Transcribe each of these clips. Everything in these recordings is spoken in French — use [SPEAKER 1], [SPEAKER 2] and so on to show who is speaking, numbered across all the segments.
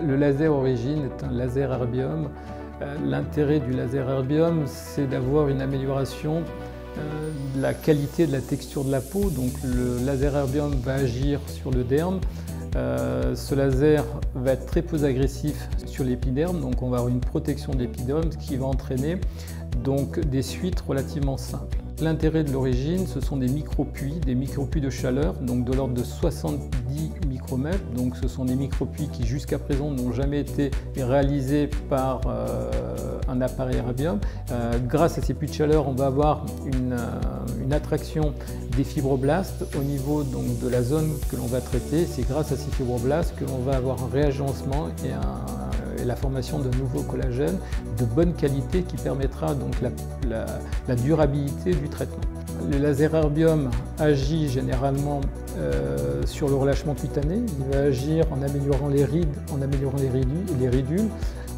[SPEAKER 1] Le laser Origine est un laser erbium. L'intérêt du laser erbium, c'est d'avoir une amélioration de la qualité de la texture de la peau. Donc le laser erbium va agir sur le derme. Ce laser va être très peu agressif sur l'épiderme, donc on va avoir une protection de l'épiderme, ce qui va entraîner donc des suites relativement simples. L'intérêt de l'Origine, ce sont des micro-puits de chaleur, donc de l'ordre de 70 micromètres. Donc ce sont des micro-puits qui jusqu'à présent n'ont jamais été réalisés par un appareil erbium. Grâce à ces puits de chaleur, on va avoir une attraction des fibroblastes au niveau donc, de la zone que l'on va traiter. C'est grâce à ces fibroblastes que l'on va avoir un réagencement et la formation de nouveaux collagènes de bonne qualité qui permettra donc la durabilité du traitement. Le laser erbium agit généralement sur le relâchement cutané. Il va agir en améliorant les rides, en améliorant les ridules.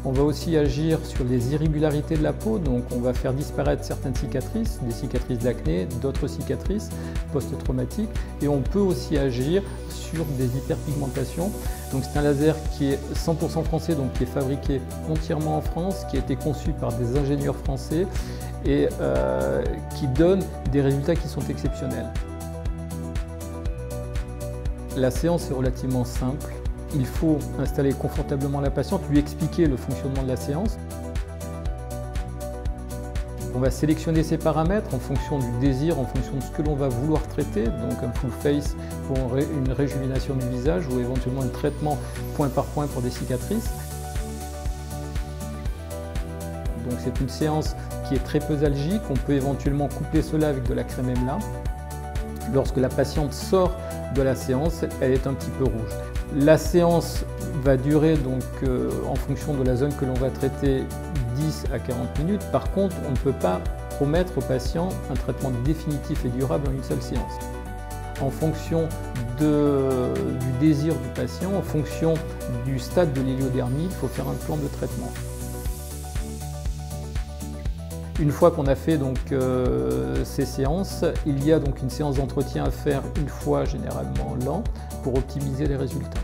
[SPEAKER 1] On va aussi agir sur les irrégularités de la peau, donc on va faire disparaître certaines cicatrices, des cicatrices d'acné, d'autres cicatrices post-traumatiques, et on peut aussi agir sur des hyperpigmentations. Donc c'est un laser qui est 100% français, donc qui est fabriqué entièrement en France, qui a été conçu par des ingénieurs français et qui donne des résultats qui sont exceptionnels. La séance est relativement simple. Il faut installer confortablement la patiente, lui expliquer le fonctionnement de la séance. On va sélectionner ses paramètres en fonction du désir, en fonction de ce que l'on va vouloir traiter, donc un full face pour une réjuvénation du visage ou éventuellement un traitement point par point pour des cicatrices. Donc c'est une séance qui est très pédagogique. On peut éventuellement couper cela avec de la crème EMLA. Lorsque la patiente sort de la séance, elle est un petit peu rouge. La séance va durer donc en fonction de la zone que l'on va traiter 10 à 40 minutes. Par contre, on ne peut pas promettre au patient un traitement définitif et durable en une seule séance. En fonction du désir du patient, en fonction du stade de l'héliodermie, il faut faire un plan de traitement. Une fois qu'on a fait donc, ces séances, il y a donc une séance d'entretien à faire une fois généralement l'an pour optimiser les résultats.